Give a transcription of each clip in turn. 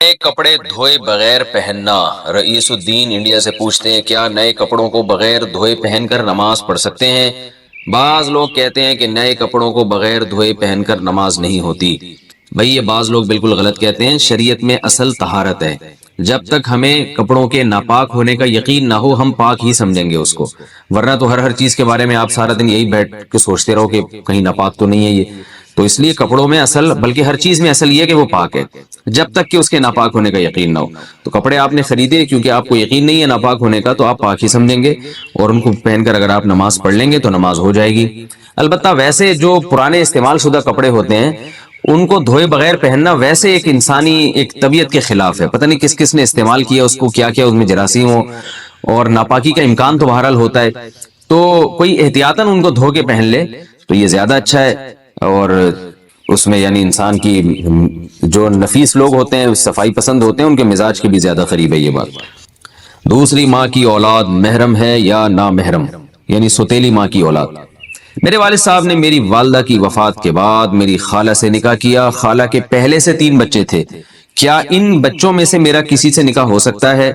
نئے کپڑے دھوئے بغیر پہننا۔ رئیس الدین انڈیا سے پوچھتے ہیں کیا نئے کپڑوں کو بغیر دھوئے پہن کر نماز پڑھ سکتے ہیں؟ بعض لوگ کہتے ہیں کہ نئے کپڑوں کو بغیر دھوئے پہن کر نماز نہیں ہوتی۔ بھئی یہ بعض لوگ بالکل غلط کہتے ہیں۔ شریعت میں اصل طہارت ہے۔ جب تک ہمیں کپڑوں کے ناپاک ہونے کا یقین نہ ہو ہم پاک ہی سمجھیں گے اس کو، ورنہ تو ہر چیز کے بارے میں آپ سارا دن یہی بیٹھ کے سوچتے رہو کہ کہیں ناپاک تو نہیں ہے یہ۔ تو اس لیے کپڑوں میں اصل، بلکہ ہر چیز میں اصل یہ کہ وہ پاک ہے، جب تک کہ اس کے ناپاک ہونے کا یقین نہ ہو۔ تو کپڑے آپ نے خریدے کیونکہ آپ کو یقین نہیں ہے ناپاک ہونے کا، تو آپ پاک ہی سمجھیں گے اور ان کو پہن کر اگر آپ نماز پڑھ لیں گے تو نماز ہو جائے گی۔ البتہ ویسے جو پرانے استعمال شدہ کپڑے ہوتے ہیں ان کو دھوئے بغیر پہننا ویسے ایک انسانی ایک طبیعت کے خلاف ہے۔ پتہ نہیں کس کس نے استعمال کیا اس کو، کیا کیا اس میں جراثیم ہو، اور ناپاکی کا امکان تو بہرحال ہوتا ہے۔ تو کوئی احتیاطاً ان کو دھو کے پہن لے تو یہ زیادہ اچھا ہے، اور اس میں یعنی انسان کی جو نفیس لوگ ہوتے ہیں، صفائی پسند ہوتے ہیں، ان کے مزاج کے بھی زیادہ قریب ہے یہ بات۔ دوسری ماں کی اولاد محرم ہے یا نامحرم، یعنی سوتیلی ماں کی اولاد۔ میرے والد صاحب نے میری والدہ کی وفات کے بعد میری خالہ سے نکاح کیا۔ خالہ کے پہلے سے 3 بچے تھے۔ کیا ان بچوں میں سے میرا کسی سے نکاح ہو سکتا ہے؟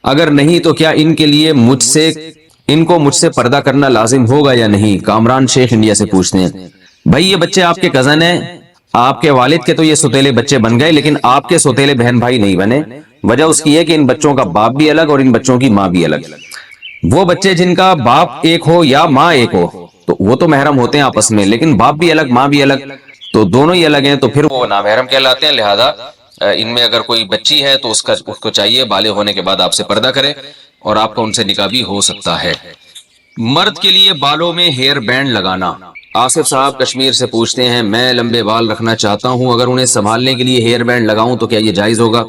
اگر نہیں تو کیا ان کے لیے ان کو مجھ سے پردہ کرنا لازم ہوگا یا نہیں؟ کامران شیخ انڈیا سے پوچھتے ہیں۔ بھائی یہ بچے آپ کے کزن ہیں، آپ کے والد کے تو یہ سوتیلے بچے بن گئے، لیکن آپ کے سوتیلے بہن بھائی نہیں بنے۔ وجہ اس کی ہے کہ ان بچوں کا باپ بھی الگ اور ان بچوں کی ماں بھی الگ۔ وہ بچے جن کا باپ ایک ہو یا ماں ایک ہو تو وہ تو محرم ہوتے ہیں آپس میں، لیکن باپ بھی الگ ماں بھی الگ، تو دونوں ہی الگ ہیں، تو پھر وہ نامحرم کہلاتے ہیں۔ لہذا ان میں اگر کوئی بچی ہے تو اس کو چاہیے بالغ ہونے کے بعد آپ سے پردہ کرے، اور آپ کا ان سے نکاح بھی ہو سکتا ہے۔ مرد کے لیے بالوں میں ہیئر بینڈ لگانا۔ آصف صاحب کشمیر سے پوچھتے ہیں میں لمبے بال رکھنا چاہتا ہوں، اگر انہیں سنبھالنے کے لیے ہیئر بینڈ لگاؤں تو کیا یہ جائز ہوگا؟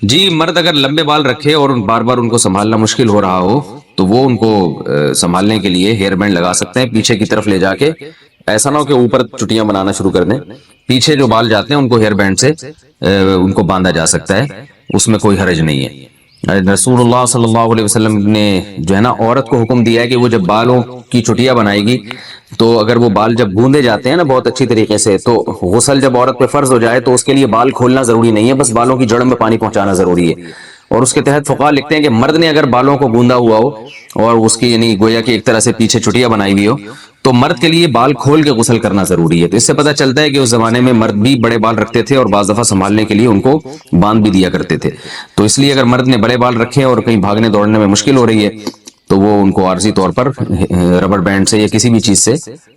جی، مرد اگر لمبے بال رکھے اور بار بار ان کو سنبھالنا مشکل ہو رہا ہو تو وہ ان کو سنبھالنے کے لیے ہیئر بینڈ لگا سکتے ہیں، پیچھے کی طرف لے جا کے۔ ایسا نہ ہو کہ اوپر چٹیاں بنانا شروع کر دیں، پیچھے جو بال جاتے ہیں ان کو ہیئر بینڈ سے ان کو باندھا جا سکتا ہے، اس میں کوئی حرج نہیں ہے۔ رسول اللہ صلی اللہ علیہ وسلم نے جو ہے نا عورت کو حکم دیا ہے کہ وہ جب بالوں کی چٹیاں بنائے گی تو اگر وہ بال جب گوندے جاتے ہیں نا بہت اچھی طریقے سے، تو غسل جب عورت پہ فرض ہو جائے تو اس کے لیے بال کھولنا ضروری نہیں ہے، بس بالوں کی جڑ میں پانی پہنچانا ضروری ہے۔ اور اس کے تحت فقہاء لکھتے ہیں کہ مرد نے اگر بالوں کو گوندا ہوا ہو اور اس کی یعنی گویا کہ ایک طرح سے پیچھے چٹیاں بنائی ہوئی ہو تو مرد کے لیے بال کھول کے غسل کرنا ضروری ہے۔ تو اس سے پتہ چلتا ہے کہ اس زمانے میں مرد بھی بڑے بال رکھتے تھے اور بعض دفعہ سنبھالنے کے لیے ان کو باندھ بھی دیا کرتے تھے۔ تو اس لیے اگر مرد نے بڑے بال رکھے اور کہیں بھاگنے دوڑنے میں مشکل ہو رہی ہے تو وہ ان کو عارضی طور پر ربڑ بینڈ سے یا کسی بھی چیز سے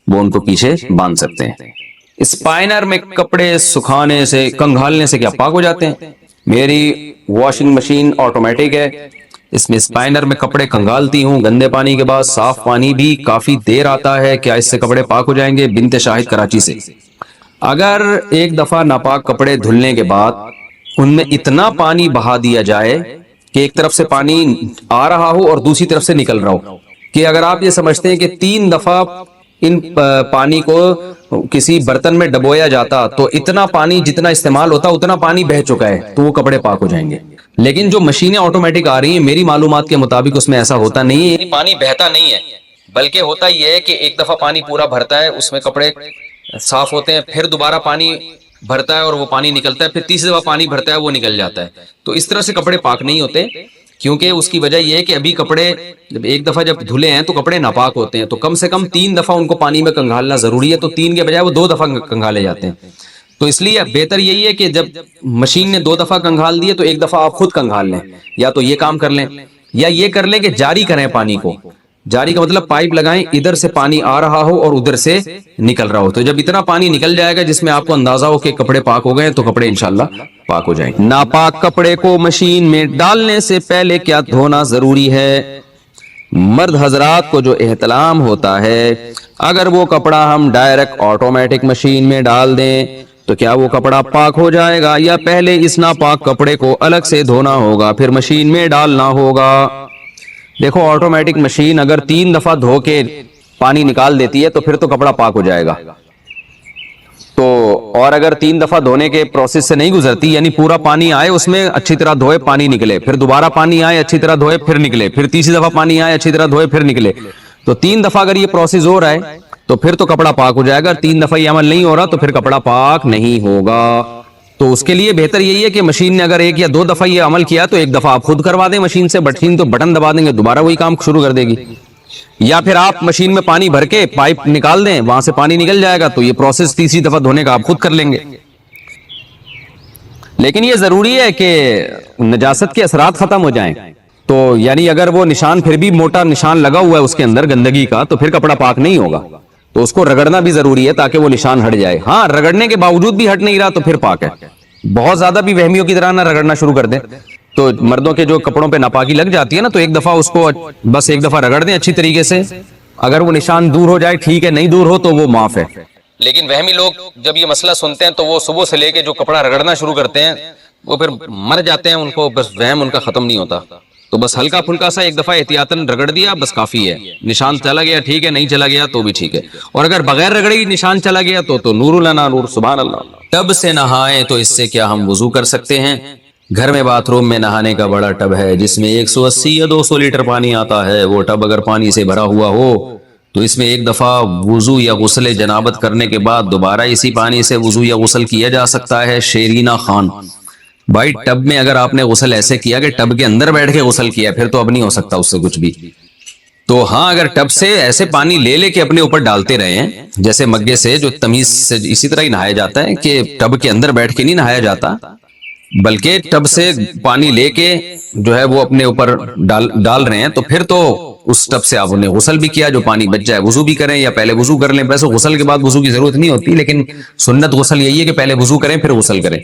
وہ ان کو پیچھے باندھ سکتے ہیں۔ اسپائنر میں کپڑے سکھانے سے کنگھالنے سے کیا پاک ہو جاتے ہیں؟ میری واشنگ مشین آٹومیٹک ہے، اس میں اسپائنر میں کپڑے کنگالتی ہوں، گندے پانی کے بعد صاف پانی بھی کافی دیر آتا ہے، کیا اس سے کپڑے پاک ہو جائیں گے؟ بنت شاہد کراچی سے۔ اگر ایک دفعہ ناپاک کپڑے دھلنے کے بعد ان میں اتنا پانی بہا دیا جائے کہ ایک طرف سے پانی آ رہا ہو اور دوسری طرف سے نکل رہا ہو، کہ اگر آپ یہ سمجھتے ہیں کہ 3 دفعہ ان پانی کو کسی برتن میں ڈبویا جاتا تو اتنا پانی جتنا استعمال ہوتا اتنا پانی بہہ چکا ہے تو وہ کپڑے پاک ہو جائیں گے۔ لیکن جو مشینیں آٹومیٹک آ رہی ہیں میری معلومات کے مطابق اس میں ایسا ہوتا نہیں ہے، پانی بہتا نہیں ہے، بلکہ ہوتا یہ ہے کہ ایک دفعہ پانی پورا بھرتا ہے، اس میں کپڑے صاف ہوتے ہیں، پھر دوبارہ پانی بھرتا ہے اور وہ پانی نکلتا ہے، پھر تیسری دفعہ پانی بھرتا ہے وہ نکل جاتا ہے۔ تو اس طرح سے کپڑے پاک نہیں ہوتے، کیونکہ اس کی وجہ یہ ہے کہ ابھی کپڑے جب ایک دفعہ جب دھلے ہیں تو کپڑے ناپاک ہوتے ہیں، تو کم سے کم 3 دفعہ ان کو پانی میں کنگھالنا ضروری ہے، تو 3 کے بجائے وہ 2 دفعہ کنگھالے جاتے ہیں۔ تو اس لیے بہتر یہی ہے کہ جب مشین نے 2 دفعہ کنگھال دیے تو 1 دفعہ آپ خود کنگھال لیں، یا تو یہ کام کر لیں یا یہ کر لیں کہ جاری کریں پانی کو۔ جاری کا مطلب پائپ لگائیں، ادھر سے پانی آ رہا ہو اور ادھر سے نکل رہا ہو، تو جب اتنا پانی نکل جائے گا جس میں آپ کو اندازہ ہو کہ کپڑے پاک ہو گئے تو کپڑے انشاءاللہ پاک ہو جائیں گے۔ ناپاک کپڑے کو مشین میں ڈالنے سے پہلے کیا دھونا ضروری ہے؟ مرد حضرات کو جو احتلام ہوتا ہے اگر وہ کپڑا ہم ڈائریکٹ آٹومیٹک مشین میں ڈال دیں تو کیا وہ کپڑا پاک ہو جائے گا یا پہلے اس ناپاک کپڑے کو الگ سے دھونا ہوگا پھر مشین میں ڈالنا ہوگا؟ دیکھو آٹومیٹک مشین اگر 3 دفعہ دھو کے پانی نکال دیتی ہے تو پھر تو کپڑا پاک ہو جائے گا، تو اور اگر 3 دفعہ دھونے کے پروسیس سے نہیں گزرتی، یعنی پورا پانی آئے اس میں اچھی طرح دھوئے پانی نکلے، پھر دوبارہ پانی آئے اچھی طرح دھوئے پھر نکلے، پھر تیسری دفعہ پانی آئے اچھی طرح دھوئے پھر نکلے، تو 3 دفعہ اگر یہ پروسیس ہو رہا ہے تو پھر تو کپڑا پاک ہو جائے گا، 3 دفعہ یہ عمل نہیں ہو رہا تو پھر کپڑا پاک نہیں ہوگا۔ تو اس کے لیے بہتر یہی ہے کہ مشین نے اگر 1 یا 2 دفعہ یہ عمل کیا تو 1 دفعہ آپ خود کروا دیں مشین سے. مشین تو بٹن دبا دیں گے دوبارہ وہی کام شروع کر دے گی. یا پھر آپ مشین میں پانی بھر کے پائپ نکال دیں, وہاں سے پانی نکل جائے گا, تو یہ پروسیس تیسری دفعہ دھونے کا آپ خود کر لیں گے. لیکن یہ ضروری ہے کہ نجاست کے اثرات ختم ہو جائیں. تو یعنی اگر وہ نشان پھر بھی موٹا نشان لگا ہوا ہے اس کے اندر گندگی کا, تو پھر کپڑا پاک نہیں ہوگا. تو اس کو رگڑنا بھی ضروری ہے تاکہ وہ نشان ہٹ جائے. ہاں, رگڑنے کے باوجود بھی ہٹ نہیں رہا تو پھر پاک ہے. بہت زیادہ بھی وہمیوں کی طرح نہ رگڑنا شروع کر دیں. تو مردوں کے جو کپڑوں پہ ناپاکی لگ جاتی ہے نا, تو 1 دفعہ اس کو بس 1 دفعہ رگڑ دیں اچھی طریقے سے. اگر وہ نشان دور ہو جائے ٹھیک ہے, نہیں دور ہو تو وہ معاف ہے. لیکن وہمی لوگ جب یہ مسئلہ سنتے ہیں تو وہ صبح سے لے کے جو کپڑا رگڑنا شروع کرتے ہیں وہ پھر مر جاتے ہیں. ان کو بس وہم ان کا ختم نہیں ہوتا. تو بس ہلکا پھلکا سا 1 دفعہ احتیاطاً رگڑ دیا بس کافی ہے. نشان چلا گیا ٹھیک ہے, نہیں چلا گیا تو بھی ٹھیک ہے. اور اگر بغیر رگڑے ہی نشان چلا گیا تو نور لنا نور. سبحان اللہ. ٹب سے نہائیں تو اس سے کیا ہم وضو کر سکتے ہیں؟ گھر میں باتھ روم میں نہانے کا بڑا ٹب ہے جس میں 180 یا 200 لیٹر پانی آتا ہے. وہ ٹب اگر پانی سے بھرا ہوا ہو تو اس میں 1 دفعہ وضو یا غسل جنابت کرنے کے بعد دوبارہ اسی پانی سے وضو یا غسل کیا جا سکتا ہے. شیرینہ خان: بھائی ٹب میں اگر آپ نے غسل ایسے کیا کہ ٹب کے اندر بیٹھ کے غسل کیا پھر تو اب نہیں ہو سکتا اس سے کچھ بھی. تو ہاں, اگر ٹب سے ایسے پانی لے کے اپنے اوپر ڈالتے رہے ہیں جیسے مگے سے جو تمیز سے اسی طرح ہی نہایا جاتا ہے کہ ٹب کے اندر بیٹھ کے نہیں نہایا جاتا بلکہ ٹب سے پانی لے کے جو ہے وہ اپنے اوپر ڈال رہے ہیں, تو پھر تو اس ٹب سے آپ نے غسل بھی کیا, جو پانی بچ جائے وضو بھی کریں یا پہلے وضو کر لیں. ویسے غسل کے بعد وضو کی ضرورت نہیں ہوتی لیکن سنت غسل یہی ہے کہ پہلے وضو کریں پھر غسل کریں.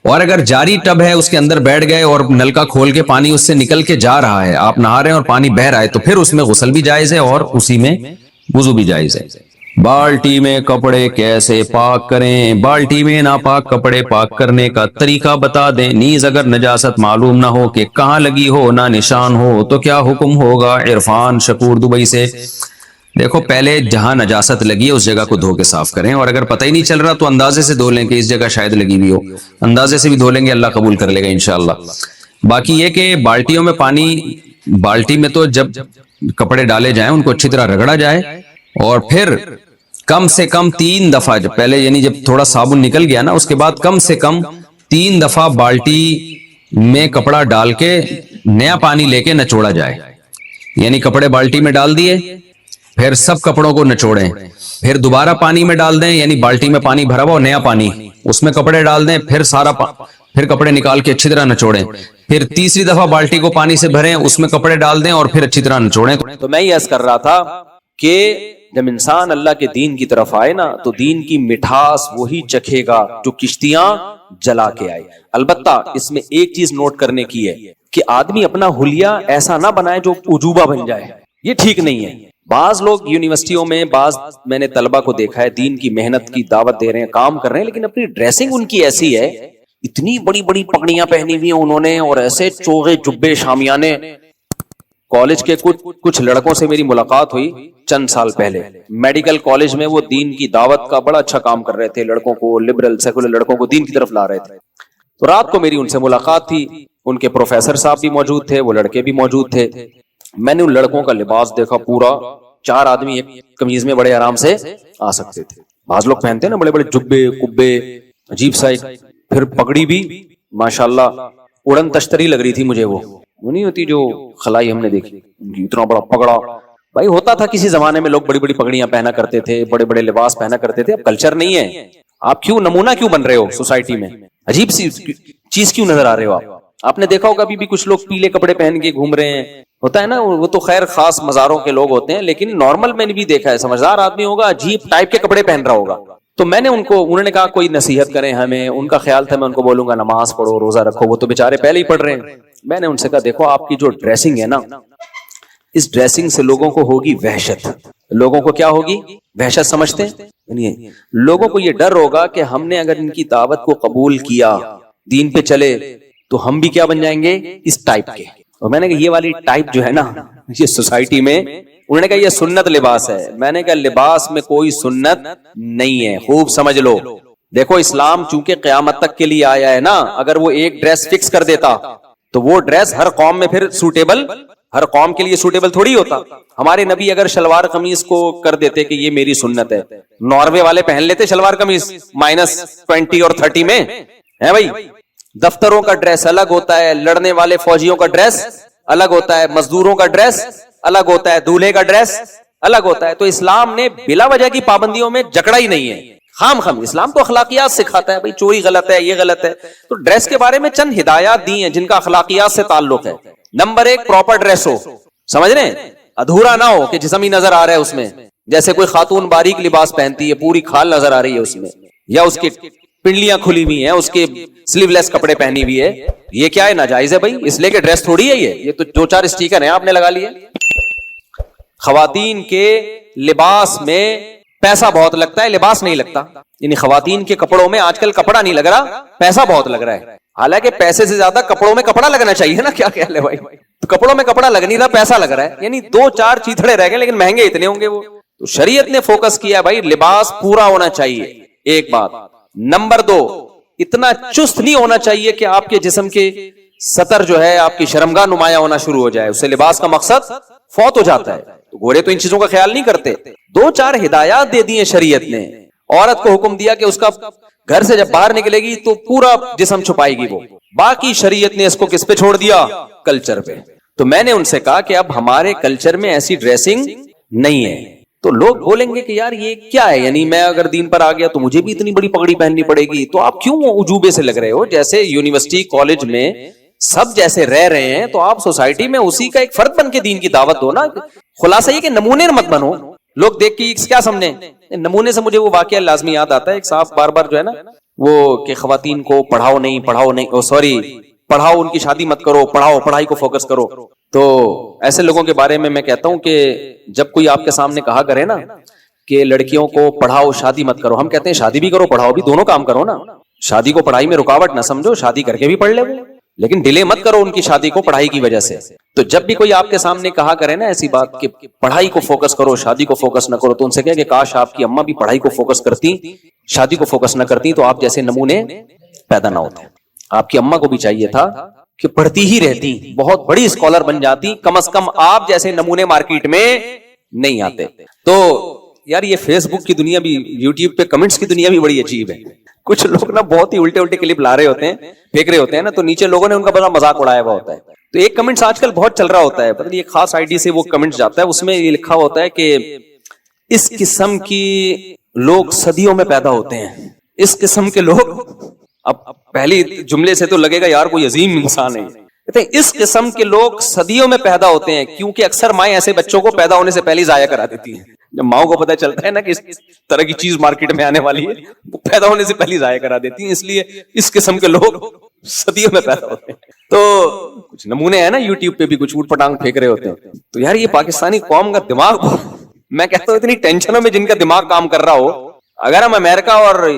اور اگر جاری ٹب ہے اس کے اندر بیٹھ گئے اور نلکا کھول کے پانی اس سے نکل کے جا رہا ہے, آپ نہا رہے ہیں اور پانی بہ رہا ہے, تو پھر اس میں غسل بھی جائز ہے اور اسی میں وضو بھی جائز ہے. بالٹی میں کپڑے کیسے پاک کریں؟ بالٹی میں ناپاک کپڑے پاک کرنے کا طریقہ بتا دیں. نیز اگر نجاست معلوم نہ ہو کہ کہاں لگی ہو نہ نشان ہو تو کیا حکم ہوگا؟ عرفان شکور دبئی سے: دیکھو, پہلے جہاں نجاست لگی ہے اس جگہ کو دھو کے صاف کریں, اور اگر پتہ ہی نہیں چل رہا تو اندازے سے دھو لیں کہ اس جگہ شاید لگی ہوئی ہو. اندازے سے بھی دھو لیں گے, اللہ قبول کر لے گا انشاءاللہ. باقی یہ کہ بالٹیوں میں پانی, بالٹی میں تو جب کپڑے ڈالے جائیں ان کو اچھی طرح رگڑا جائے اور پھر کم سے کم 3 دفعہ, جب پہلے یعنی جب تھوڑا صابن نکل گیا نا اس کے بعد کم سے کم 3 دفعہ بالٹی میں کپڑا ڈال کے نیا پانی لے کے نچوڑا جائے. یعنی کپڑے بالٹی میں ڈال دیے, پھر سب کپڑوں کو نچوڑیں, پھر دوبارہ پانی میں ڈال دیں, یعنی بالٹی میں پانی بھرا ہوا اور نیا پانی اس میں کپڑے ڈال دیں, پھر پھر کپڑے نکال کے اچھی طرح نچوڑیں, پھر تیسری دفعہ بالٹی کو پانی سے بھریں, اس میں کپڑے ڈال دیں اور پھر اچھی طرح نچوڑیں. تو میں یہ عرض کر رہا تھا کہ جب انسان اللہ کے دین کی طرف آئے نا تو دین کی مٹھاس وہی چکھے گا جو کشتیاں جلا کے آئے. البتہ اس میں ایک چیز نوٹ کرنے کی ہے کہ آدمی اپنا حلیہ ایسا نہ بنائے جو عجوبہ بن جائے, یہ ٹھیک نہیں ہے. بعض لوگ یونیورسٹیوں میں, بعض میں نے طلبہ کو دیکھا ہے دین کی محنت کی دعوت دے رہے ہیں, کام کر رہے ہیں, لیکن اپنی ڈریسنگ ان کی ایسی ہے, اتنی بڑی بڑی پگڑیاں پہنی ہوئی ہیں انہوں نے اور ایسے چوغے جبے شامیانے. کالج کے کچھ لڑکوں سے میری ملاقات ہوئی چند سال پہلے, میڈیکل کالج میں وہ دین کی دعوت کا بڑا اچھا کام کر رہے تھے, لڑکوں کو, لبرل سیکولر لڑکوں کو دین کی طرف لا رہے تھے. تو رات کو میری ان سے ملاقات تھی, ان کے پروفیسر صاحب بھی موجود تھے, وہ لڑکے بھی موجود تھے. میں نے ان لڑکوں کا لباس دیکھا, پورا 4 آدمی ایک قمیض میں بڑے آرام سے آ سکتے تھے. بعض لوگ پہنتے ہیں نا بڑے بڑے جبے کبے, عجیب سا, پھر پگڑی بھی ماشاءاللہ اڑن تشتری لگ رہی تھی مجھے. وہ نہیں ہوتی جو خلائی ہم نے دیکھی, اتنا بڑا پگڑا. بھائی ہوتا تھا کسی زمانے میں, لوگ بڑی بڑی پگڑیاں پہنا کرتے تھے, بڑے بڑے لباس پہنا کرتے تھے. اب کلچر نہیں ہے. آپ کیوں نمونہ کیوں بن رہے ہو سوسائٹی میں؟ عجیب سی چیز کیوں نظر آ رہے ہو آپ نے دیکھا ہوگا ابھی بھی کچھ لوگ پیلے کپڑے پہن کے گھوم رہے ہیں, ہوتا ہے نا, وہ تو خیر خاص مزاروں کے لوگ ہوتے ہیں, لیکن نارمل میں نے بھی دیکھا ہے, سمجھدار آدمی ہوگا عجیب ٹائپ کے کپڑے پہن رہا ہوگا. تو میں نے انہوں نے کہا کوئی نصیحت کریں ہمیں. ان کا خیال تھا میں ان کو بولوں گا نماز پڑھو, روزہ رکھو, وہ تو بےچارے پہلے ہی پڑھ رہے ہیں. میں نے ان سے کہا دیکھو آپ کی جو ڈریسنگ ہے نا, اس ڈریسنگ سے لوگوں کو ہوگی وحشت. لوگوں کو کیا ہوگی؟ وحشت. سمجھتے ہیں لوگوں کو یہ ڈر ہوگا کہ ہم نے اگر ان کی دعوت کو قبول کیا, دین پہ چلے, تو ہم بھی کیا بن جائیں گے؟ اس ٹائپ کے. اور میں نے کہا یہ والی ٹائپ جو ہے نا یہ سوسائٹی میں, انہوں نے کہا یہ سنت لباس ہے. میں نے کہا لباس میں کوئی سنت نہیں ہے, خوب سمجھ لو. دیکھو اسلام چونکہ قیامت تک کے لیے آیا ہے نا, اگر وہ ایک ڈریس فکس کر دیتا تو وہ ڈریس ہر قوم میں پھر سوٹیبل, ہر قوم کے لیے سوٹیبل تھوڑی ہوتا. ہمارے نبی اگر شلوار قمیض کو کر دیتے کہ یہ میری سنت ہے, ناروے والے پہن لیتے شلوار قمیض -20 اور 30 میں, ہے بھائی. دفتروں کا ڈریس الگ ہوتا ہے, لڑنے والے فوجیوں کا ڈریس الگ ہوتا ہے, مزدوروں کا ڈریس الگ ہوتا ہے, دولہے کا ڈریس الگ ہوتا ہے. تو اسلام نے بلا وجہ کی پابندیوں میں جکڑا ہی نہیں ہے. خام خام اسلام تو اخلاقیات سکھاتا ہے, بھائی چوری غلط ہے, یہ غلط ہے. تو ڈریس کے بارے میں چند ہدایات دی ہیں جن کا اخلاقیات سے تعلق ہے. نمبر 1, پراپر ڈریس ہو, سمجھ رہے ہیں, ادھورا نہ ہو کہ جسم ہی نظر آ رہا ہے اس میں. جیسے کوئی خاتون باریک لباس پہنتی ہے, پوری کھال نظر آ رہی ہے اس میں, یا اس کی پنڈلیاں کھلی ہوئی ہیں, اس کے سلیو لیس کپڑے پہنی ہوئی ہے, یہ کیا ہے, ناجائز ہے بھائی. اس لیے کہ ڈریس تھوڑی ہے یہ تو 2-4 اسٹیکر ہیں آپ نے لگا لیے. خواتین کے لباس میں پیسہ بہت لگتا ہے, لباس نہیں لگتا. یعنی خواتین کے کپڑوں میں آج کل کپڑا نہیں لگ رہا, پیسا بہت لگ رہا ہے. حالانکہ پیسے سے زیادہ کپڑوں میں کپڑا لگنا چاہیے نا, کیا خیال ہے بھائی. تو کپڑوں میں کپڑا لگ نہیں رہا, پیسا لگ رہا ہے. یعنی 2-4 چیتڑے رہ گئے لیکن مہنگے اتنے ہوں گے وہ. تو شریعت نے فوکس کیا بھائی لباس پورا ہونا چاہیے, ایک بات. نمبر 2, اتنا چست نہیں ہونا چاہیے کہ آپ کے جسم کے سطر جو ہے آپ کی شرمگاہ نمایاں ہونا شروع ہو جائے, اس سے لباس کا مقصد فوت ہو جاتا ہے. تو گورے تو ان چیزوں کا خیال نہیں کرتے. 2-4 ہدایات دے دی ہیں شریعت نے. عورت کو حکم دیا کہ اس کا گھر سے جب باہر نکلے گی تو پورا جسم چھپائے گی وہ. باقی شریعت نے اس کو کس پہ چھوڑ دیا, کلچر پہ. تو میں نے ان سے کہا کہ اب ہمارے کلچر میں ایسی ڈریسنگ نہیں ہے. تو لوگ بولیں گے کہ یار یہ کیا ہے, یعنی میں اگر دین پر آ گیا تو مجھے بھی اتنی بڑی پگڑی پہننی پڑے گی, تو آپ کیوں عجوبے سے لگ رہے ہو. جیسے یونیورسٹی کالج میں سب جیسے رہ رہے ہیں تو آپ سوسائٹی میں اسی کا ایک فرد بن کے دین کی دعوت دو نا. خلاصہ یہ کہ نمونے مت بنو. لوگ دیکھ کے کیا سمجھیں نمونے سے. مجھے وہ واقعہ لازمی یاد آتا ہے, ایک صاحب بار بار جو ہے نا وہ کہ خواتین کو پڑھاؤ نہیں, پڑھاؤ ان کی شادی مت کرو, پڑھاؤ, پڑھائی کو فوکس کرو. تو ایسے لوگوں کے بارے میں کہتا ہوں کہ جب کوئی آپ کے سامنے کہا کرے نا کہ لڑکیوں کو پڑھاؤ شادی مت کرو, ہم کہتے ہیں شادی بھی کرو پڑھاؤ بھی, دونوں کام کرو نا. شادی کو پڑھائی میں رکاوٹ نہ سمجھو, شادی کر کے بھی پڑھ لے, لیکن ڈیلے مت کرو ان کی شادی کو پڑھائی کی وجہ سے. تو جب بھی کوئی آپ کے سامنے کہا کرے نا ایسی بات کہ پڑھائی کو فوکس کرو شادی کو فوکس نہ کرو, تو ان سے کہے کہ کاش آپ کی اماں بھی پڑھائی کو فوکس کرتی, شادی کو فوکس نہ کرتی, تو آپ جیسے نمونے پیدا نہ ہوتے. آپ کی اماں کو بھی چاہیے تھا کہ پڑھتی ہی رہتی, بہت بڑی اسکالر بن جاتی, کم از کم آپ جیسے نمونے مارکیٹ میں نہیں آتے. تو یار یہ فیس بک کی دنیا بھی, یوٹیوب پہ کمنٹس کی دنیا بھی بڑی عجیب ہے. کچھ لوگ نا بہت ہی الٹے کلپ لا رہے ہوتے ہیں, پھینک رہے ہوتے ہیں نا, تو نیچے لوگوں نے ان کا بڑا مذاق اڑایا ہوا ہوتا ہے. تو ایک کمنٹس آج کل بہت چل رہا ہوتا ہے, پتہ نہیں ایک خاص آئی ڈی سے وہ کمنٹس جاتا ہے, اس میں یہ لکھا ہوتا ہے کہ اس قسم کی لوگ صدیوں میں پیدا ہوتے ہیں. اس قسم کے لوگ, اب پہلی جملے سے تو لگے گا یار کوئی عظیم انسان ہے. کہتے ہیں اس قسم کے لوگ صدیوں میں پیدا ہوتے ہیں, کیونکہ اکثر مائیں ایسے بچوں کو پیدا ہونے سے پہلے ضائع کرا دیتی ہیں. جب ماؤں کو پتہ چلتا ہے نا کہ اس طرح کی چیز مارکیٹ میں آنے والی ہے, وہ پیدا ہونے سے پہلے ضائع کرا دیتی ہیں. اس لیے اس قسم کے لوگ صدیوں میں پیدا ہوتے ہیں. تو کچھ نمونے ہیں نا یوٹیوب پہ بھی کچھ اوٹ پٹانگ پھینک رہے ہوتے ہیں. تو یار یہ پاکستانی قوم کا دماغ, میں کہتا ہوں اتنی ٹینشنوں میں جن کا دماغ کام کر رہا ہو, اگر ہم امریکہ اور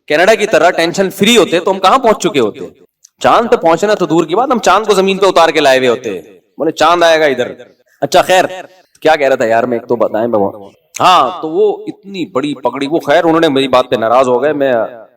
کینیڈا کی طرح ٹینشن فری ہوتے تو ہم کہاں پہنچ چکے ہوتے. چاند پہ پہنچنا تو دور کی بات, ہم چاند کو زمین پہ اتار کے لائے ہوئے ہوتے, بولے چاند آئے گا ادھر. اچھا خیر, کیا کہہ رہا تھا یار میں, ایک تو بتائیں بابا. ہاں تو وہ اتنی بڑی پگڑی, وہ خیر انہوں نے میری بات پہ ناراض ہو گئے. میں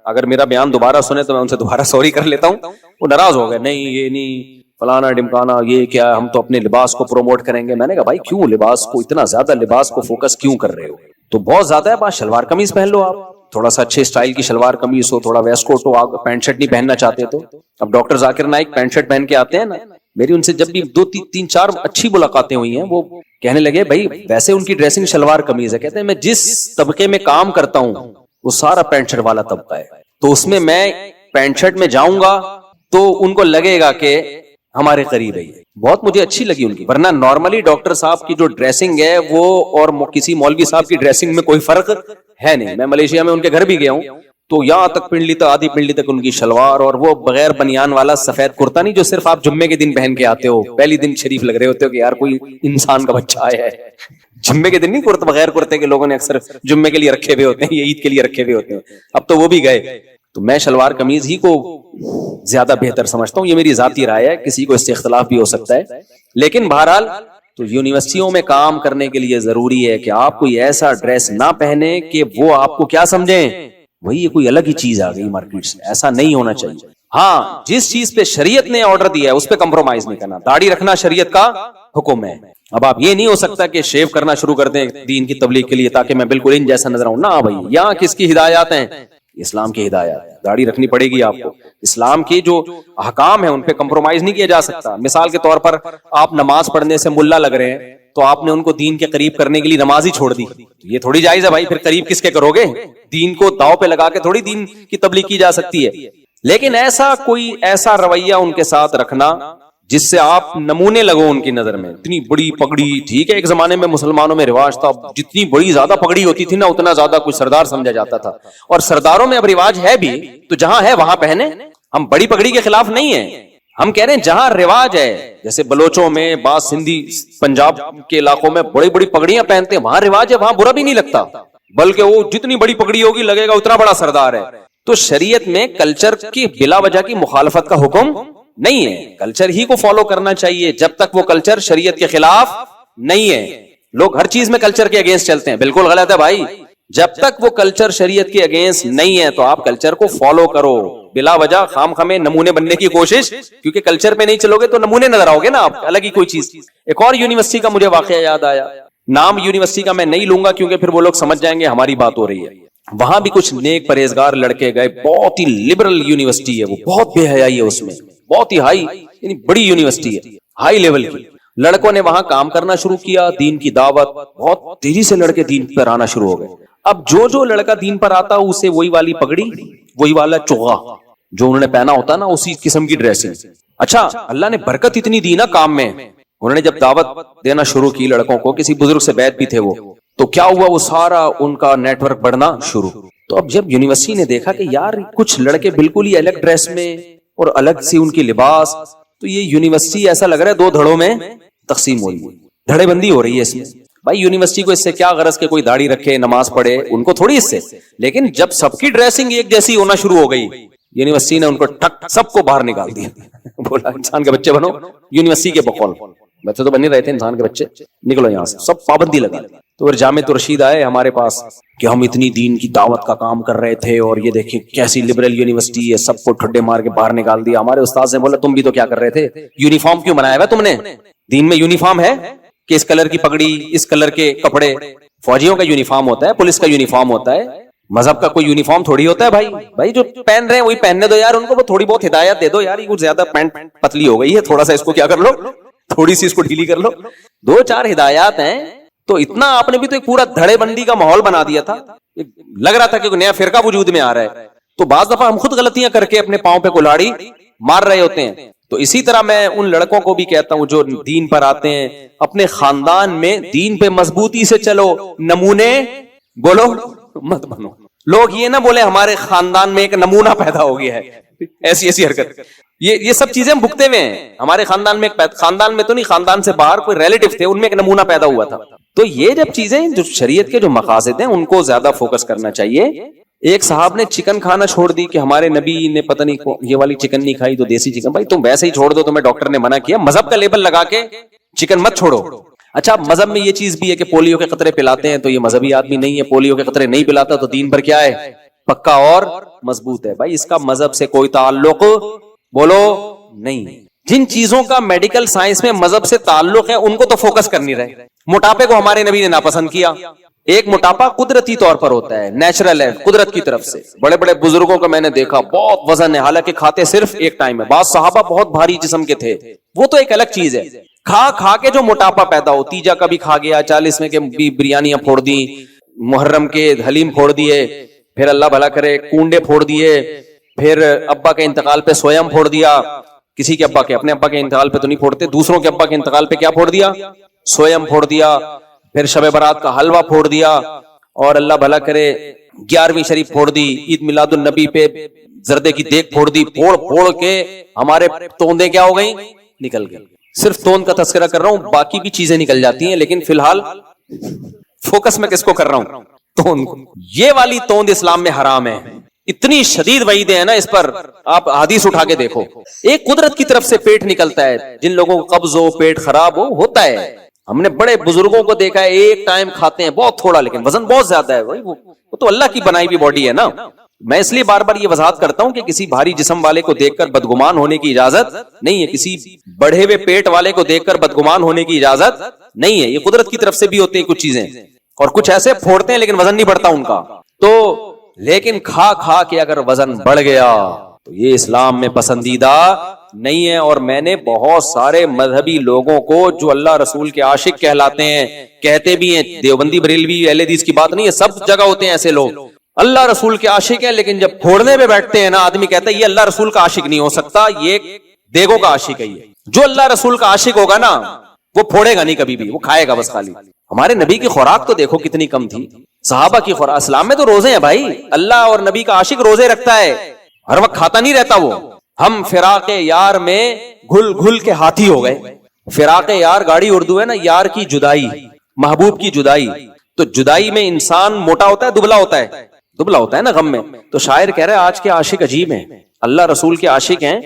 اگر میرا بیان دوبارہ سنے تو میں ان سے دوبارہ سوری کر لیتا ہوں. وہ ناراض ہو گئے, نہیں یہ نہیں فلانا ڈمکانا, یہ کیا ہم تو اپنے لباس کو پروموٹ کریں گے. میں نے کہا بھائی کیوں لباس کو اتنا زیادہ لباس کو فوکس کیوں کر رہے ہو؟ تو بہت زیادہ ہے بات, شلوار قمیض پہن لو آپ, تھوڑا سا اچھے اسٹائل کی شلوار قمیض ہو, تھوڑا ویسٹ کوٹ ہو. آپ پینٹ شرٹ نہیں پہننا چاہتے تو اب doctor Zakir Naik pant shirt پہن کے آتے ہیں نا. میری ان سے جب بھی 2-3-4 اچھی ملاقاتیں ہوئی ہیں, وہ کہنے لگے بھائی ویسے ان کی ڈریسنگ شلوار قمیض ہے. کہتے ہیں میں جس طبقے میں کام کرتا ہوں وہ سارا پینٹ شرٹ والا طبقہ ہے, تو اس میں پینٹ شرٹ میں جاؤں گا تو ان کو لگے گا کہ ہمارے قریب ہے. بہت مجھے اچھی لگی ان کی, ورنہ نارملی ڈاکٹر صاحب کی جو ڈریسنگ ہے وہ اور کسی مولوی صاحب کی ڈریسنگ میں کوئی فرق ہے نہیں. میں ملیشیا میں ان کے گھر بھی گیا ہوں, تو یہاں تک پنڈلی تک, آدھی پنڈلی تک ان کی شلوار, اور وہ بغیر بنیان والا سفید کرتا نہیں جو صرف آپ جمعے کے دن پہن کے آتے ہو, پہلی دن شریف لگ رہے ہوتے ہو کہ یار کوئی انسان کا بچہ آیا ہے. جمعے کے دن نہیں کرتا, بغیر کرتے کے لوگوں نے اکثر جمعے کے لیے رکھے ہوئے ہوتے ہیں, یہ عید کے لیے رکھے ہوئے ہوتے ہیں. اب تو وہ بھی گئے. تو میں شلوار قمیض ہی کو زیادہ بہتر سمجھتا ہوں. یہ میری ذاتی رائے ہے, کسی کو اس سے اختلاف بھی ہو سکتا ہے. لیکن بہرحال تو یونیورسٹیوں میں کام کرنے کے لیے ضروری ہے کہ آپ کوئی ایسا ڈریس نہ پہنے کہ وہ آپ کو کیا سمجھیں وہی یہ کوئی الگ ہی چیز آ گئی مارکیٹ سے. ایسا نہیں ہونا چاہیے. ہاں جس چیز پہ شریعت نے آرڈر دیا ہے اس پہ کمپرومائز نہیں کرنا. داڑھی رکھنا شریعت کا حکم ہے. اب آپ یہ نہیں ہو سکتا کہ شیو کرنا شروع کر دیں دین کی تبلیغ کے لیے تاکہ میں بالکل ان جیسا نظر آؤں. نہ بھائی, یہاں کس کی ہدایات ہیں؟ اسلام کی ہدایت ہے. داڑھی رکھنی پڑے گی آپ کو. اسلام کے جو احکام ہیں ان پہ کمپرومائز نہیں کیا جا سکتا. مثال کے طور پر آپ نماز پڑھنے سے ملا لگ رہے ہیں تو آپ نے ان کو دین کے قریب کرنے کے لیے نماز ہی چھوڑ دی. یہ تھوڑی جائز ہے بھائی. پھر قریب کس کے کرو گے؟ دین کو داؤ پہ لگا کے تھوڑی دین کی تبلیغ کی جا سکتی ہے. لیکن ایسا رویہ ان کے ساتھ رکھنا جس سے آپ نمونے لگو ان کی نظر میں. اتنی بڑی پگڑی، ٹھیک ہے ایک زمانے میں مسلمانوں میں رواج تھا، جتنی بڑی زیادہ پگڑی ہوتی تھی نا اتنا زیادہ کوئی سردار سمجھا جاتا تھا. اور سرداروں میں اب رواج ہے بھی تو جہاں ہے وہاں پہنے. ہم بڑی پگڑی کے خلاف نہیں ہیں، ہم کہہ رہے ہیں جہاں رواج ہے، جیسے بلوچوں میں، بعض سندھی پنجاب کے علاقوں میں بڑی بڑی پگڑیاں پہنتے ہیں، وہاں رواج ہے، وہاں برا بھی نہیں لگتا، بلکہ وہ جتنی بڑی پگڑی ہوگی لگے گا اتنا بڑا سردار ہے. تو شریعت میں کلچر کی بلا وجہ کی مخالفت کا حکم نہیں ہے. کلچر ہی کو فالو کرنا چاہیے جب تک وہ کلچر شریعت کے خلاف نہیں ہے. لوگ ہر چیز میں کلچر کے اگینسٹ چلتے ہیں، بالکل غلط ہے بھائی. جب تک وہ کلچر شریعت کے اگینسٹ نہیں ہے تو آپ کلچر کو فالو کرو. بلا وجہ خام خامے نمونے بننے کی کوشش، کیونکہ کلچر پہ نہیں چلو گے تو نمونے نظر آؤ گے نا آپ، الگ ہی کوئی چیز. ایک اور یونیورسٹی کا مجھے واقعہ یاد آیا. نام یونیورسٹی کا میں نہیں لوں گا کیونکہ پھر وہ لوگ سمجھ جائیں گے ہماری بات ہو رہی ہے. وہاں بھی کچھ نیک پرہیزگار لڑکے گئے. بہت ہی لبرل یونیورسٹی ہے وہ، بہت بے حیائی ہے اس میں، بہت ہی ہائی، یعنی بڑی یونیورسٹی ہے، ہائی لیول کی. لڑکوں نے وہاں کام کرنا شروع کیا، دین کی دعوت، بہت تیزی سے لڑکے دین پر آنا شروع ہو گئے. اب جو لڑکا دین پر آتا اسے وہی والی پگڑی، وہی والا چوغا جو انہوں نے پہنا ہوتا نا، اسی قسم کی ڈریسنگ. اچھا اللہ نے برکت اتنی دی نا کام میں. انہوں نے جب دعوت دینا شروع کی لڑکوں کو، کسی بزرگ سے بیعت بھی تھے وہ، تو کیا ہوا، وہ سارا ان کا نیٹ ورک بڑھنا شروع. تو اب جب یونیورسٹی نے دیکھا کہ یار کچھ لڑکے بالکل ہی الگ ڈریس میں اور الگ سی ان کی لباس، تو یہ یونیورسٹی ایسا لگ رہا ہے دو دھڑوں میں تقسیم ہوئی، دھڑے بندی ہو رہی ہے اس میں. بھائی یونیورسٹی کو اس سے کیا غرض کہ کوئی داڑھی رکھے نماز پڑھے، ان کو تھوڑی اس سے. لیکن جب سب کی ڈریسنگ ایک جیسی ہونا شروع ہو گئی، یونیورسٹی نے ان کو ٹک سب کو باہر نکال دیا. بولا انسان کے بچے بنو، یونیورسٹی کے بقول بچے تو بن نہیں رہے تھے، انسان کے بچے نکلو یہاں سے، سب پابندی لگا. تو پھر جامع رشید آئے ہمارے پاس کہ ہم اتنی دین کی دعوت کا کام کر رہے تھے اور یہ دیکھیں کیسی لبرل یونیورسٹی ہے، سب کو ٹھڈے مار کے باہر نکال دیا. ہمارے استاد نے بولا تم بھی تو کیا کر رہے تھے، یونیفارم کیوں بنایا ہوا تم نے؟ دین میں یونیفارم ہے کہ اس کلر کی پگڑی، اس کلر کے کپڑے؟ فوجیوں کا یونیفارم ہوتا ہے، پولیس کا یونیفارم ہوتا ہے، مذہب کا کوئی یونیفارم تھوڑی ہوتا ہے. بھائی جو پہن رہے ہیں وہی پہننے دو یار، ان کو وہ تھوڑی بہت ہدایت دے دو یار. یہ کچھ زیادہ پینٹ پتلی ہو گئی ہے، تھوڑا سا اس کو کیا کر لو، تھوڑی سی اس کو ڈھیلی کر لو. دو چار ہدایات ہیں. تو اتنا آپ نے بھی تو ایک پورا دھڑے بندی کا ماحول بنا دیا تھا، لگ رہا تھا کہ کوئی نیا فرقہ وجود میں آ رہا ہے. تو بعض دفعہ ہم خود غلطیاں کر کے اپنے پاؤں پہ کلاڑی مار رہے ہوتے ہیں. تو اسی طرح میں ان لڑکوں کو بھی کہتا ہوں جو دین پر آتے ہیں، اپنے خاندان میں دین پہ مضبوطی سے چلو، نمونے بولو مت بنو. لوگ یہ نہ بولے ہمارے خاندان میں ایک نمونہ پیدا ہو گیا ہے، ایسی حرکت. یہ سب چیزیں ہم بھگتے ہوئے ہیں. ہمارے خاندان میں خاندان میں تو نہیں، خاندان سے باہر کوئی ریلیٹو تھے، ان میں ایک نمونہ پیدا ہوا تھا. تو یہ جب چیزیں جو شریعت کے جو مقاصد ہیں ان کو زیادہ فوکس کرنا چاہیے. ایک صاحب نے چکن کھانا چھوڑ دی کہ ہمارے نبی نے پتہ نہیں یہ والی چکن نہیں کھائی تو دیسی چکن. بھائی تم ویسے ہی چھوڑ دو، تمہیں ڈاکٹر نے منع کیا، مذہب کا لیبل لگا کے چکن مت چھوڑو. اچھا مذہب میں یہ چیز بھی ہے کہ پولیو کے قطرے پلاتے ہیں، تو یہ مذہبی آدمی نہیں ہے، پولیو کے قطرے نہیں پلاتا تو دین پر کیا ہے، پکا اور مضبوط ہے. بھائی اس کا مذہب سے کوئی تعلق بولو نہیں. جن چیزوں کا میڈیکل سائنس میں مذہب سے تعلق ہے ان کو تو فوکس کر نہیں رہے. موٹاپے کو ہمارے نبی نے ناپسند کیا. ایک موٹاپا قدرتی طور پر ہوتا ہے، نیچرل ہے، قدرت کی طرف سے. بڑے بڑے بزرگوں کو میں نے دیکھا بہت وزن ہے، حالانکہ کھاتے صرف ایک ٹائم ہے. بعض صحابہ بہت بھاری جسم کے تھے، وہ تو ایک الگ چیز ہے. کھا کے جو موٹاپا پیدا ہو، تیجا کا بھی کھا گیا، 40 میں کے بھی بریانیاں پھوڑ دی، محرم کے حلیم پھوڑ دیے، پھر اللہ بھلا کرے کنڈے پھوڑ دیے، پھر ابا کے انتقال پہ سویم پھوڑ دیا. کسی کے ابا کے، اپنے ابا کے انتقال پہ تو نہیں پھوڑتے، دوسروں کے ابا کے انتقال پہ کیا پھوڑ دیا، سویم پھوڑ دیا. پھر شب برات کا حلوہ پھوڑ دیا، اور اللہ بھلا کرے 11ویں شریف پھوڑ دی، عید میلاد النبی پہ زردے کی دیگ پھوڑ دی. پھوڑ کے ہمارے توندے کیا ہو گئی، نکل گئی. صرف توند کا تذکرہ کر رہا ہوں، باقی بھی چیزیں نکل جاتی ہیں، لیکن فی الحال فوکس میں کس کو کر رہا ہوں، توند. یہ والی توند اسلام میں حرام ہے. اتنی شدید وعیدیں ہیں نا اس پر، آپ حدیث اٹھا کے دیکھو. ایک قدرت کی طرف سے پیٹ نکلتا ہے، جن لوگوں کو قبض ہو، پیٹ خراب ہو، ہوتا ہے. ہم نے بڑے بزرگوں کو دیکھا ہے ایک ٹائم کھاتے ہیں بہت تھوڑا لیکن وزن بہت زیادہ ہے. وہ تو اللہ کی بنائی ہوئی باڈی ہے نا. میں اس لیے بار بار یہ وضاحت کرتا ہوں کہ کسی بھاری جسم والے کو دیکھ کر بدگمان ہونے کی اجازت نہیں ہے، کسی بڑھے ہوئے پیٹ والے کو دیکھ کر بدگمان ہونے کی اجازت نہیں ہے. یہ قدرت کی طرف سے بھی ہوتے ہیں کچھ چیزیں، اور کچھ ایسے پھوڑتے ہیں لیکن وزن نہیں بڑھتا ان کا. تو لیکن کھا کھا کے اگر وزن بڑھ گیا تو یہ اسلام میں پسندیدہ نہیں ہے. اور میں نے بہت سارے مذہبی لوگوں کو جو اللہ رسول کے عاشق کہلاتے ہیں, کہتے بھی ہیں, دیوبندی بریلوی اہل حدیث کی بات نہیں ہے, سب جگہ ہوتے ہیں ایسے لوگ, اللہ رسول کے عاشق ہیں, لیکن جب پھوڑنے پہ بیٹھتے ہیں نا آدمی کہتا ہے یہ اللہ رسول کا عاشق نہیں ہو سکتا, یہ دیگوں کا عاشق ہے. یہ جو اللہ رسول کا عاشق ہوگا نا وہ پھوڑے گا نہیں کبھی بھی, وہ کھائے گا بس خالی. ہمارے نبی کی خوراک تو دیکھو کتنی کم تھی, صحابہ کی خوراک. اسلام میں تو روزے ہیں بھائی, اللہ اور نبی کا عاشق روزے رکھتا ہے, ہر وقت کھاتا نہیں رہتا وہ. ہم فراق یار میں گھل گھل کے ہاتھی ہو گئے. فراق یار گاڑی اردو ہے نا, یار کی جدائی, محبوب کی جدائی. تو جدائی میں انسان موٹا ہوتا ہے دبلا ہوتا ہے, دبلا ہوتا ہے نا غم میں. تو شاعر کہہ رہے ہیں آج کے عاشق عجیب ہیں, اللہ رسول کے عاشق ہیں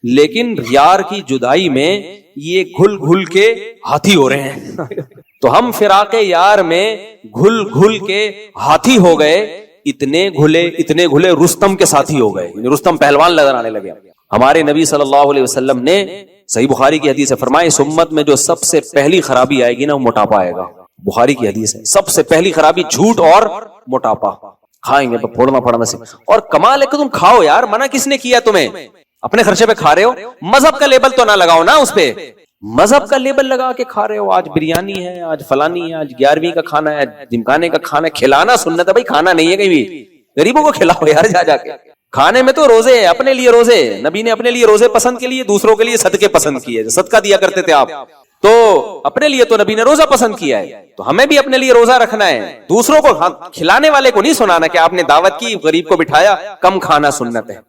لیکن یار کی جدائی میں یہ گھل گھل کے ہاتھی ہو رہے ہیں. تو ہم فراق یار میں گھل گھل کے ہاتھی ہو گئے, اتنے گھلے رستم کے ساتھی ہو گئے, رستم پہلوان نظر آنے لگے. ہمارے نبی صلی اللہ علیہ وسلم نے صحیح بخاری کی حدیث ہے فرمایا اس امت میں جو سب سے پہلی خرابی آئے گی نا وہ موٹاپا آئے گا. بخاری کی حدیث ہے, سب سے پہلی خرابی جھوٹ اور موٹاپا. کھائیں گے تو پھوڑنا پھوڑنا سے. اور کمال ہے کہ تم کھاؤ یار, منع کس نے کیا تمہیں؟ اپنے خرچے پہ کھا رہے ہو, مذہب کا لیبل تو نہ لگاؤ نا اس پہ, مذہب کا لیبل لگا کے کھا رہے ہو. آج بریانی ہے, آج فلانی ہے, آج 11ویں کا کھانا ہے, جمکانے کا کھانا ہے. کھلانا سنت ہے بھائی, کھانا نہیں ہے کہیں بھی. غریبوں کو کھلاؤ یار جا کے. کھانے میں تو روزے ہے, اپنے لیے روزے, نبی نے اپنے لیے روزے پسند کے لیے, دوسروں کے لیے صدقے پسند کیے, صدقہ دیا کرتے تھے آپ, تو اپنے لیے تو نبی نے روزہ پسند کیا ہے, تو ہمیں بھی اپنے لیے روزہ رکھنا ہے. دوسروں کو کھلانے والے کو نہیں سنانا کہ آپ نے دعوت کی, غریب کو بٹھایا, کم کھانا سنت ہے.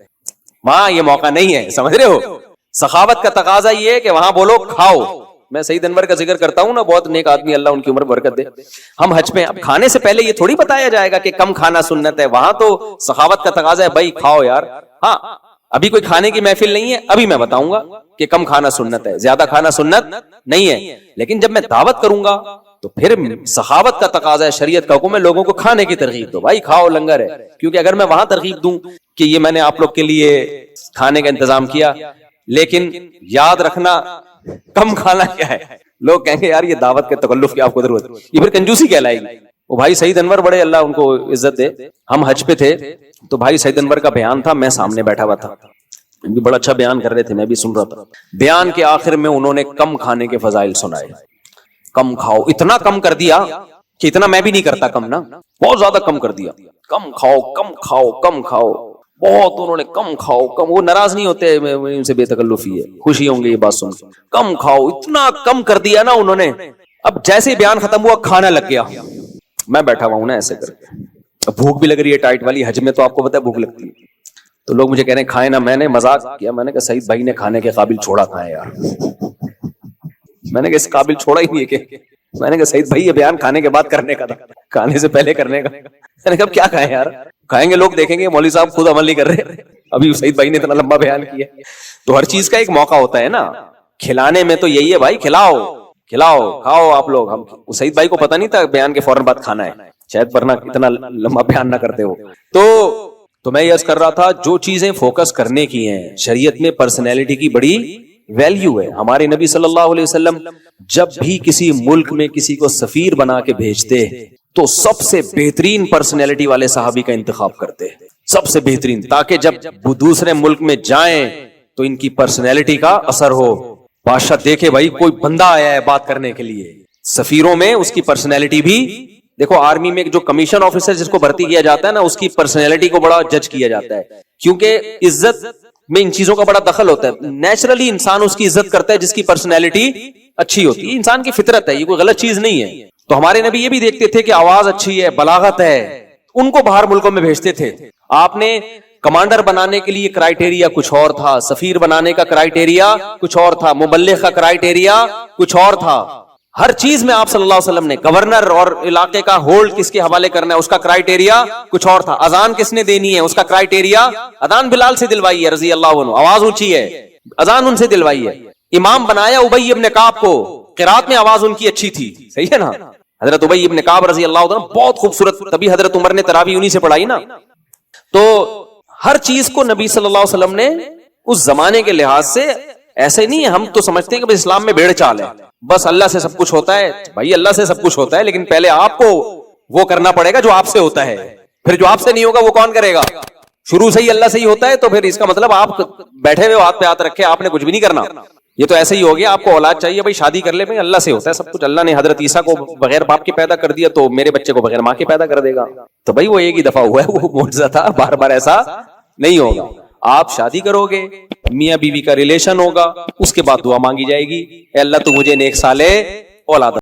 وہاں یہ موقع نہیں ہے, سمجھ رہے ہو. سخاوت کا تقاضا یہ ہے کہ وہاں بولو کھاؤ. میں سعید انور کا ذکر کرتا ہوں نا, بہت نیک آدمی, اللہ ان کی عمر برکت دے. ہم حج پہ, اب کھانے سے پہلے یہ تھوڑی بتایا جائے گا کہ کم کھانا سنت ہے. وہاں تو سخاوت کا تقاضا ہے بھائی کھاؤ یار. ہاں ابھی کوئی کھانے کی محفل نہیں ہے, ابھی میں بتاؤں گا کہ کم کھانا سنت ہے, زیادہ کھانا سنت نہیں ہے. لیکن جب میں دعوت کروں گا تو پھر سخاوت کا تقاضا ہے, شریعت کا حکم ہے لوگوں کو کھانے کی ترغیب دو, بھائی کھاؤ لنگر ہے. کیونکہ اگر میں وہاں ترغیب دوں کہ یہ میں نے آپ لوگ کے لیے کھانے کا انتظام کیا, لیکن یاد رکھنا کم کھانا کیا ہے, لوگ کہیں گے یار یہ دعوت کے تکلف کی آپ کو ضرورت, یہ پھر کنجوسی کہلائے گی. وہ بھائی سعید انور بڑے اللہ ان کو عزت دے, ہم حج پہ تھے تو بھائی سعید انور کا بیان تھا, میں سامنے بیٹھا ہوا تھا, بھی بڑا اچھا بیان کر رہے تھے, میں بھی سن رہا تھا. بیان کے آخر میں انہوں نے کم کھانے کے فضائل سنائے. کم کھاؤ, اتنا کم کر دیا کہ اتنا میں بھی نہیں کرتا کم نا, بہت زیادہ کم کر دیا. کم کھاؤ کم کھاؤ کم کھاؤ, بہت انہوں نے کم کھاؤ کم. وہ ناراض نہیں ہوتے, ان سے بے تکلفی ہے, خوشی ہوں گے یہ بات سن. کم کھاؤ, اتنا کم کر دیا نا انہوں نے. اب جیسے بیان ختم ہوا کھانا لگ گیا, میں بیٹھا ہوا ہوں نا ایسے کر کے, بھوک بھی لگ رہی ہے ٹائٹ والی, حج میں تو آپ کو پتا ہے بھوک لگتی ہے. تو لوگ مجھے کہہ رہے ہیں کھائے نا, میں نے مذاق کیا, میں نے کہا سعید بھائی نے کھانے کے قابل چھوڑا کہاں ہے یار. میں نے کہا اس قابل چھوڑا ہی نہیں ہے کہ, میں نے کہا سعید بھائی یہ بیان کھانے کے بعد کرنے کا تھا, کھانے سے پہلے کرنے کا. میں نے کہا کیا کھائیں یار, کھائیں گے لوگ دیکھیں گے مولوی صاحب خود عمل نہیں کر رہے, ابھی سعید بھائی نے اتنا لمبا بیان کیا. تو ہر چیز کا ایک موقع ہوتا ہے نا, کھلانے میں تو یہی ہے بھائی, کھلاؤ کھلاؤ کھاؤ آپ لوگ. ہم سعید بھائی کو پتا نہیں تھا بیان کے فوراً بعد کھانا ہے, شاید ورنہ اتنا لمبا بیان نہ کرتے ہو. تو میں یہ عرض کر رہا تھا, جو چیزیں فوکس کرنے کی ہیں, شریعت میں پرسنالٹی کی بڑی ویلیو ہے. ہمارے نبی صلی اللہ علیہ وسلم جب بھی کسی ملک میں کسی کو سفیر بنا کے بھیجتے تو سب سے بہترین پرسنالٹی والے صحابی کا انتخاب کرتے, سب سے بہترین, تاکہ جب وہ دوسرے ملک میں جائیں تو ان کی پرسنالٹی کا اثر ہو. بادشاہ دیکھے بھائی کوئی بندہ آیا ہے بات کرنے کے لیے. سفیروں میں اس کی پرسنالٹی بھی دیکھو, آرمی میں جو کمیشن آفیسر جس کو بھرتی کیا جاتا ہے نا, اس کی پرسنالٹی کو بڑا جج کیا جاتا ہے, کیونکہ عزت میں ان چیزوں کا بڑا دخل ہوتا ہے. نیچرلی انسان اس کی عزت کرتا ہے جس کی پرسنالٹی اچھی ہوتی ہے, انسان کی فطرت ہے, یہ کوئی غلط چیز نہیں ہے. تو ہمارے نبی یہ بھی دیکھتے تھے کہ آواز اچھی ہے, بلاغت ہے, ان کو باہر ملکوں میں بھیجتے تھے. آپ نے کمانڈر بنانے کے لیے کرائیٹیریا کچھ اور تھا, سفیر بنانے کا کرائیٹیریا کچھ اور تھا, مبلغ کا کرائیٹیریا کچھ اور تھا. ہر چیز میں آپ صلی اللہ علیہ وسلم نے, گورنر اور علاقے کا ہولڈ کس کے حوالے کرنا ہے اس کا کرائیٹیریا کچھ اور تھا, اذان کس نے دینی ہے اس کا کرائیٹیریا, اذان بلال سے دلوائی ہے رضی اللہ عنہ, آواز اونچی ہے, اذان ان سے دلوائی ہے. امام بنایا ابی ابن کعب کو, قرات میں آواز ان کی اچھی تھی, صحیح ہے نا, حضرت ابی ابن کعب رضی اللہ عنہ بہت خوبصورت, تبھی حضرت عمر نے تراویح انہی سے پڑھائی نا. تو ہر چیز کو نبی صلی اللہ علیہ وسلم نے اس زمانے کے لحاظ سے, ایسے نہیں ہے ہم تو سمجھتے ہیں کہ اسلام میں بھیڑ چال ہے, بس اللہ سے سب کچھ ہوتا ہے. بھائی اللہ سے سب کچھ ہوتا ہے, لیکن پہلے آپ کو وہ کرنا پڑے گا جو آپ سے ہوتا ہے. پھر جو آپ سے نہیں ہوگا وہ کون کرے گا؟ شروع سے ہی اللہ سے ہی ہوتا ہے تو پھر اس کا مطلب آپ بیٹھے ہوئے ہاتھ پہ ہاتھ رکھے آپ نے کچھ بھی نہیں کرنا. یہ تو ایسے ہی ہو گیا. آپ کو اولاد چاہیے بھائی شادی کر لے, بھائی اللہ سے ہوتا ہے سب کچھ. اللہ نے حضرت عیسیٰ کو بغیر باپ کے پیدا کر دیا تو میرے بچے کو بغیر ماں کے پیدا کر دے گا. تو بھائی وہ ایک ہی دفعہ ہوا ہے, وہ معجزہ تھا, بار بار ایسا نہیں ہوگا. آپ شادی کرو گے, میاں بیوی کا ریلیشن ہوگا, اس کے بعد دعا مانگی جائے گی, اے اللہ تو مجھے نیک صالح اولاد